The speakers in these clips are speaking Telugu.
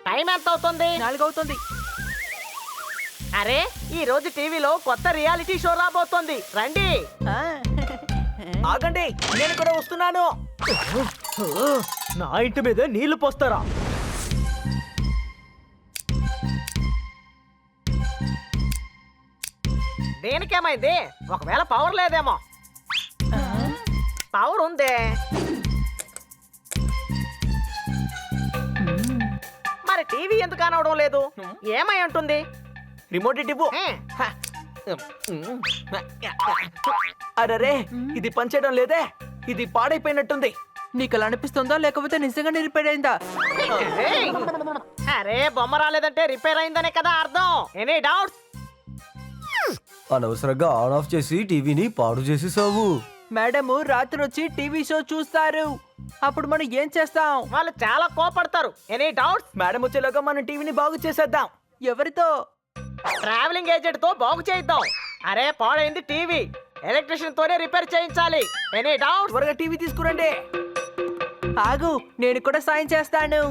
టైం ఎంత అవుతుంది? 4 అవుతుంది. అరే ఈ రోజు టీవీలో కొత్త రియాలిటీ షో రాబోతోంది, రండి. ఆగండి, నేను కూడా వస్తున్నాను. నా ఇంటి మీద నీళ్లు పోస్తారా? దేనికేమైంది? ఒకవేళ పవర్ లేదేమో. పవర్ ఉందే. మరి టీవీ ఎందుకు అనవడం లేదు? ఏమై ఉంటుంది? రిమోట్ ఇవ్వు. అరే, ఇది పనిచేయడం లేదే. ఇది పాడైపోయినట్టుంది. నీకు అలా అనిపిస్తుందా లేకపోతే నిజంగానే రిపేర్ అయిందా? అరే బొమ్మ రాలేదంటే రిపేర్ అయిందనే కదా అర్థం. Any doubts? అనవసరంగా ఆన్ ఆఫ్ చేసి టీవీని పాడు చేసేసావు. మేడము రాత్రి వచ్చి టీవీ షో చూస్తారు. అప్పుడు మనం ఏం చేస్తాం? వాళ్ళు చాలా కోపడతారు. Any doubts? మేడం వచ్చేలోగా మనం టీవీని బాగు చేసేద్దాం. ఎవరితో? ట్రావెలింగ్ ఏజెంట్ తో బాగు చేయిద్దాం. అరే పాడైంది టీవీ, ఎలక్ట్రీషియన్ తోనే రిపేర్ చేయించాలి. Any doubts? త్వరగా టీవీ తీసుకురండి. ఆగు, నేను కూడా సాయం చేస్తాను.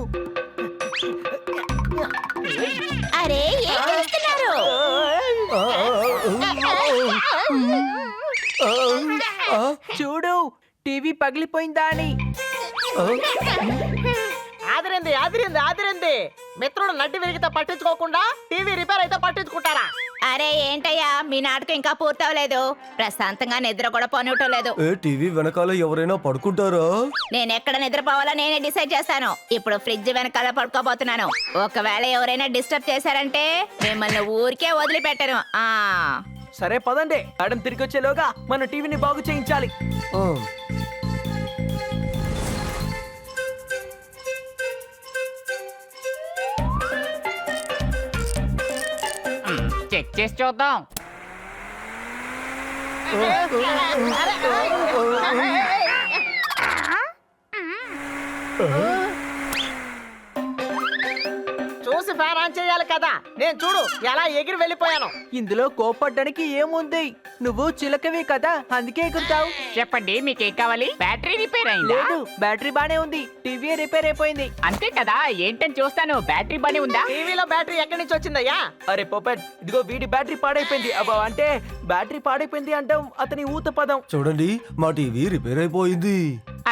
అరే ఏం చేస్తున్నారు? చూడు, టీవీ పగిలిపోయిందా అని. ఆదిరింది ఆదిరింది ఆదిరింది. మిత్రుడు నడ్డి విరిగితే పట్టించుకోకుండా టీవీ రిపేర్ అయితే పట్టించుకుంటారా? అరే ఏంటయ్యా, మీ నాటకం ఇంకా పూర్తవలేదు. ప్రశాంతంగా నిద్ర కూడా పోనివ్వటం లేదు. టీవీ వెనకాల ఎవరైనా పడుకుంటారా? నేను ఎక్కడ నిద్రపోవాలో నేనే డిసైడ్ చేస్తాను. ఇప్పుడు ఫ్రిడ్జ్ వెనకాల పడుకోబోతున్నాను. ఒకవేళ ఎవరైనా డిస్టర్బ్ చేశారంటే మిమ్మల్ని ఊరికే వదిలిపెట్టను. సరే పదండి, మేడం తిరిగి వచ్చేలోగా మన టీవీని బాగు చేయించాలి. చెక్ చేసి చూద్దాం. చూసి ఫ్యాన్ ఆన్ చేయాలి కదా. నేను చూడు ఎలా ఎగిరి వెళ్ళిపోయాను. ఇందులో కోపడ్డానికి ఏముంది? నువ్వు చిలకవి కదా, అందుకే ఎగురుతావు. చెప్పండి, మీకేం కావాలి? బ్యాటరీ రిపేర్ అయిందా? లేదు, బ్యాటరీ బానే ఉంది. టీవీ రిపేర్ అయిపోయింది. అంతే కదా, ఏంటని చూస్తాను. బ్యాటరీ బానే ఉందా? టీవీలో బ్యాటరీ ఎక్కడి నుంచి వచ్చిందయ్యా? అరే పోపెట్, ఇదిగో వీడి బ్యాటరీ పాడైపోయింది. అంటే బ్యాటరీ పాడైపోయింది అంటే అతని ఊత పదం. చూడండి, మా టీవీ రిపేర్ అయిపోయింది.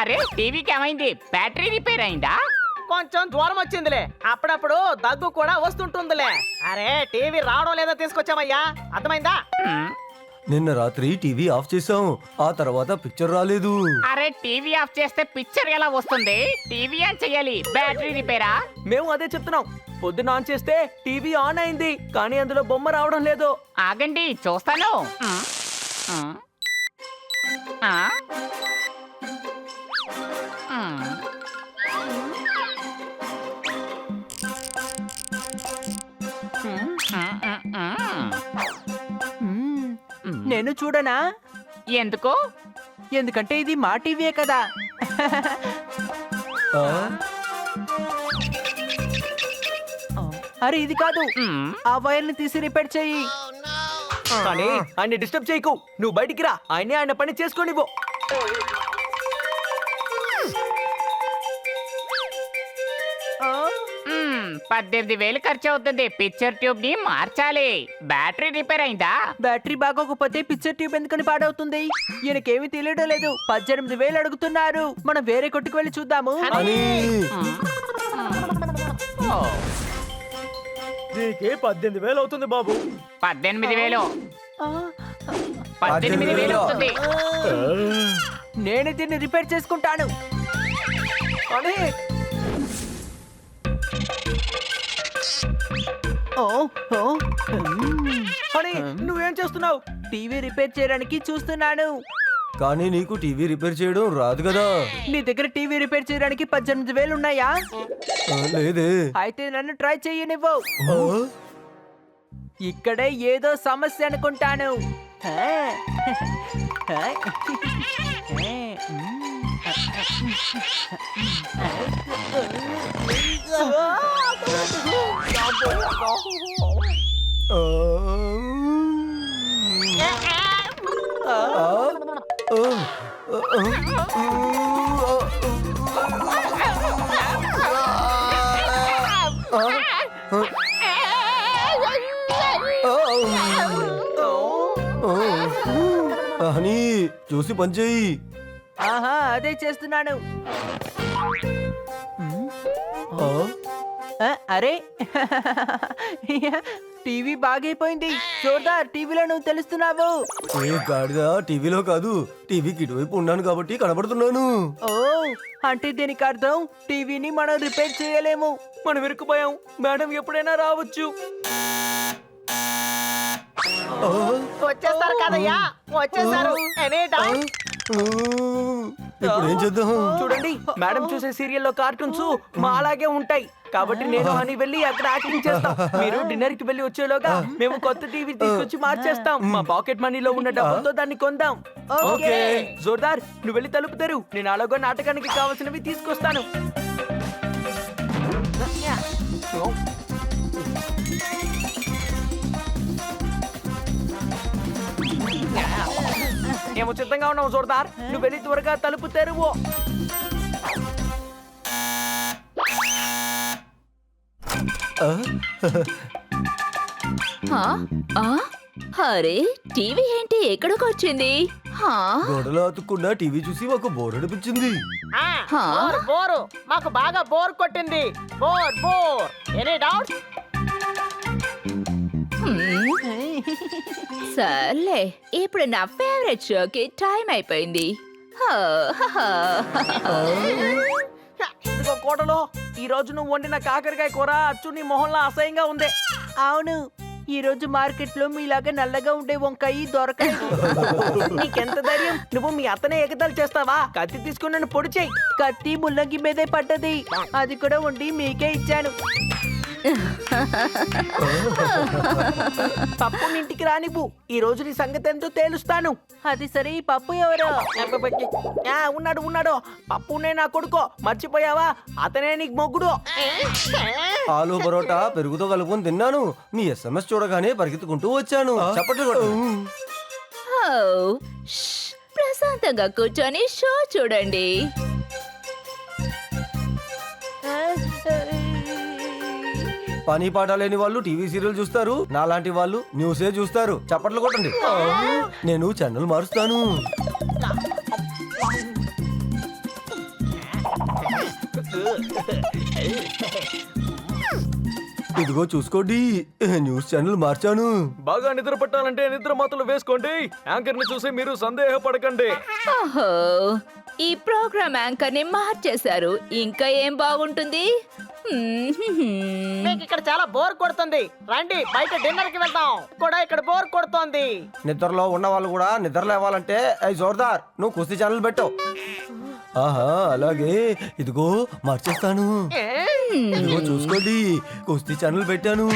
అరే టీవీకి ఏమైంది? బ్యాటరీ రిపేర్ అయిందా? కొంచెం జ్వరం వచ్చిందిలే, అప్పుడప్పుడు దగ్గు కూడా వస్తుంటుందిలే. అరే టీవీ రావడం లేదో తీసుకొచ్చామయ్యా, అర్థమైందా? నిన్న రాత్రి టీవీ ఆఫ్ చేసాం, ఆ తర్వాత పిక్చర్ రాలేదు. అరే టీవీ ఆఫ్ చేస్తే పిక్చర్ ఎలా వస్తుంది? టీవీ ఆన్ చెయ్యాలి. బ్యాటరీ రిపేరా? మేము అదే చెప్తున్నాం. పొద్దున ఆన్ చేస్తే టీవీ ఆన్ అయింది, కానీ అందులో బొమ్మ రావడం లేదు. ఆగండి, చూస్తాను. నేను చూడనా? ఎందుకు? ఎందుకంటే ఇది మా టీవీయే కదా. అరే ఇది కాదు, ఆ వైర్ని తీసి రిపేర్ చెయ్యి. కానీ ఆయన్ని డిస్టర్బ్ చేయకు, నువ్వు బయటికి రా. ఆయన పని చేసుకోనివ్వు. 18,000 ఖర్చు అవుతుంది. పిక్చర్ ట్యూబ్ ని మార్చాలి. బ్యాటరీ రిపేర్ అయిందా? బ్యాటరీ బాగోకపోతే పిక్చర్ ట్యూబ్ ఎందుకని పాడవుతుంది? ఈయనకేమీ తెలియడం లేదు. 18,000 అడుగుతున్నారు. మనం వేరే కొట్టుకు వెళ్ళి చూద్దాము. నీకే 18,000 అవుతుంది బాబు. 18,000. 18,000 అవుతుంది. నేను దీన్ని రిపేర్ చేసుకుంటాను. నువ్వేం చేస్తున్నావు? టీవీ రిపేర్ చేయడానికి చూస్తున్నాను. కానీ నీకు టీవీ రిపేర్ చేయడం రాదు కదా. నీ దగ్గర టీవీ రిపేర్ చేయడానికి 18,000 ఉన్నాయా? లేదే. అయితే నన్ను ట్రై చెయ్యనివ్వు. ఆ? ఇక్కడే ఏదో సమస్య అనుకుంటాను. ఆ? అని చూసి పనిచేయి. ఆహా, అదే చేస్తున్నాను. అరే టీవీ బాగైపోయింది. జోర్దార్, టీవీలో నువ్వు తెలుస్తున్నావు. ఏ గాడిద, టీవీలో కాదు, టీవీకి ఇటువైపు ఉన్నాను కాబట్టి కనబడుతున్నాను. ఓ, అంటే దీనికి అర్థం టీవీని మనం రిపేర్ చేయలేము. మనం ఇరుక్కుపోయాం. మేడం ఎప్పుడైనా రావచ్చు. వచ్చేస్తారు కదయ్యా, వచ్చేసారు. Any doubt? ఇప్పుడు ఏం చేద్దాం? చూడండి, మేడం చూసే సీరియల్లో కార్టూన్స్ మా అలాగే ఉంటాయి. కాబట్టి నేను అని వెళ్ళి అక్కడ యాక్టింగ్ చేస్తాం. మీరు డిన్నర్ కి వెళ్ళి వచ్చేలోగా మేము కొత్త టీవీ తీసుకొచ్చి మార్చేస్తాం. మా పాకెట్ మనీలో ఉన్న డబ్బులతో దాన్ని కొందాం. ఓకే జోర్దార్, నువ్వు వెళ్ళి తలుపు తెరు. నేను అలాగో నాటకానికి కావాల్సినవి తీసుకొస్తాను. మేము సిద్ధంగా ఉన్నాం జోర్దార్. నువ్వు వెళ్ళి త్వరగా తలుపు తెరువు. అరే, టీవీ ఏంటి ఎక్కడికి వచ్చింది? గోడలో అతుక్కున్న టీవీ చూసి మాకు బోర్ అనిపించింది. బోర్ బోరు, మాకు బాగా బోర్ కొట్టింది. Bore bore. Any doubt? సర్లే, ఇప్పుడు నా ఫేవరెట్ షోకి టైం అయిపోయింది. ఇదిగో కోటలో, ఈ రోజు నువ్వు వండిన కాకరకాయ కూర అచ్చు నీ మొహంలో అసహ్యంగా ఉంది. అవును, ఈ రోజు మార్కెట్ లో మీలాగా నల్లగా ఉండే వంకాయ దొరకలేదు. నీకెంత ధైర్యం? నువ్వు మీ అత్తనే ఎగతాలు చేస్తావా? కత్తి తీసుకుని నన్ను పొడి చేయి. కత్తి ముల్లంగి మీదే పడ్డది. అది కూడా వండి మీకే ఇచ్చాను. పప్పు ఇంటికి రానివ్వు. ఈ రోజు నీ సంగతి ఎంతో తేలుస్తాను. అది సరే, ఈ పప్పు ఎవరు? ఉన్నాడు ఉన్నాడు. పప్పునే నా కొడుకో, మర్చిపోయావా? అతనే నీకు మొగ్గుడు. ఆలు పరోటా పెరుగుతో కలుపుకొని తిన్నాను. మీ SMS చూడగానే పరిగెత్తుకుంటూ వచ్చాను. చప్పట్లు కొట్టు. ప్రశాంతంగా కూర్చొని షో చూడండి. పని పాట లేని వాళ్ళు టీవీ సీరియల్ చూస్తారు. నాలాంటి వాళ్ళు న్యూసే చూస్తారు. చప్పట్లు కొట్టండి. నేను ఛానల్ మారుస్తాను. ఇదిగో చూసుకోండి, న్యూస్ ఛానల్ మార్చాను. బాగా నిద్ర పట్టాలంటే నిద్ర మాత్రలు వేసుకోండి. యాంకర్ ని చూసి మీరు సందేహపడకండి. ఓహో, ఈ ప్రోగ్రామ్ యాంకర్ ని మార్చేశారు. ఇంకా ఏం బాగుంటుంది? మీకు ఇక్కడ చాలా బోర్ కొడుతుంది. రండి, బయట డిన్నర్ కి వెళ్దాం. కూడా ఇక్కడ బోర్ కొడుతోంది. నిద్రలో ఉన్న వాళ్ళు కూడా నిద్ర లేవాలంటే జోర్దార్, నువ్వు కుస్తీ ఛానల్ పెట్టు. ఆహా, అలాగే. ఇదిగో మార్చేస్తాను. ఇదిగో చూసుకోండి, కుస్తీ ఛానల్ పెట్టాను.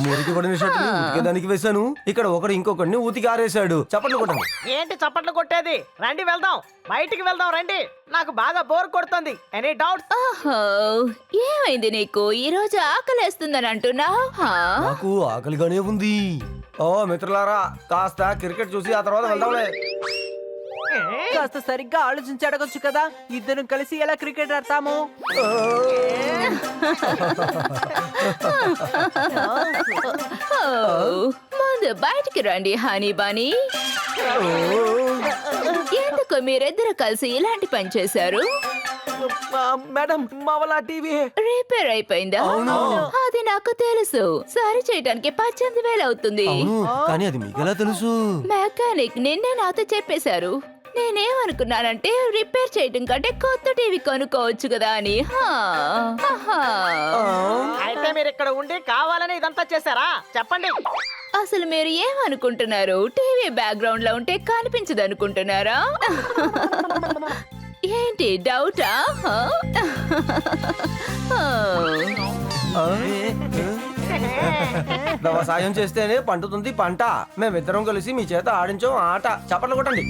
మురికి పడిన షర్టుని ఉతికేదానికి వేశాను. ఇక్కడ ఒకడు ఇంకొకడిని ఉతికి ఆరేశాడు. చప్పట్లు కొట్టండి. ఏంటి చప్పట్లు కొట్టేది? రండి వెళ్దాం, బయటికి వెళ్దాం. రండి, నాకు బాగా బోర్ కొడుతుంది. Any doubt? ఓహో, ఏమైంది నీకు? ఈ రోజు ఆకలేస్తుందని అంటున్నావు? నాకు ఆకలిగానే ఉంది. ఓ మిత్రులారా, కాస్త క్రికెట్ చూసి ఆ తర్వాత వెళ్దాంలే. కాస్త సరిగ్గా ఆలోచించి అడగొచ్చు కదా. ఇద్దరం కలిసి ఎలా క్రికెట్ ఆడతాము? ముందు బయటికి రండి హనీ బనీ. ఎందుకు మీరిద్దరు కలిసి ఇలాంటి పని చేశారు? మేడం, మా వల్ల టీవీ రిపేర్ అయిపోయిందా? అది నాకు తెలుసు. సరి చేయడానికి 18,000 అవుతుంది. అవును, కానీ అది మీకెలా తెలుసు? మెకానిక్ నిన్నే నాతో చెప్పేశారు. నేనేమనుకున్నానంటే రిపేర్ చేయడం కంటే కొత్త టీవీ కొనుక్కోవచ్చు కదా అని అయితే మీరు ఇక్కడ ఉండి కావాలని ఇదంతా చేశారా చెప్పండి. అసలు మీరు ఏమనుకుంటున్నారు? టీవీ బ్యాక్గ్రౌండ్ లో ఉంటే కనిపించదు అనుకుంటున్నారా? ఏంటి డౌటా? వ్యవసాయం చేస్తేనే పండుతుంది పంట. మేమిద్దరం కలిసి మీ చేత ఆడించాం ఆట. చప్పట్లు కొట్టండి.